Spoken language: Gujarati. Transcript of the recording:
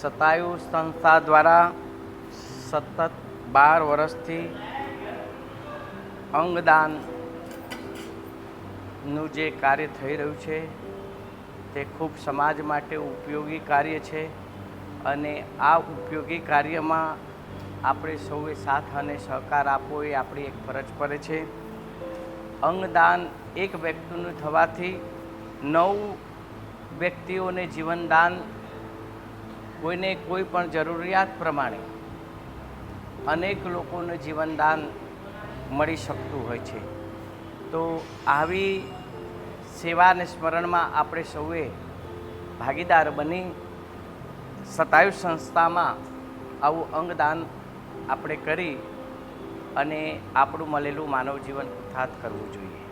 શતાયુ સંસ્થા દ્વારા સતત 12 વર્ષથી અંગદાનનું જે કાર્ય થઈ રહ્યું છે તે ખૂબ સમાજ માટે ઉપયોગી કાર્ય છે અને આ ઉપયોગી કાર્યમાં આપણે સૌએ સાથ અને સહકાર આપવો એ આપણી એક ફરજ પડે છે. અંગદાન એક વ્યક્તિનું થવાથી 9 વ્યક્તિઓને જીવનદાન કોઈને કોઈ પણ જરૂરિયાત પ્રમાણે અનેક લોકોને જીવનદાન મળી શકતું હોય છે. તો આવી સેવાને સ્મરણમાં આપણે સૌએ ભાગીદાર બની શતાયુ સંસ્થામાં આવું અંગદાન આપણે કરી અને આપણું મળેલું માનવ જીવન કૃતાર્થ કરવું જોઈએ.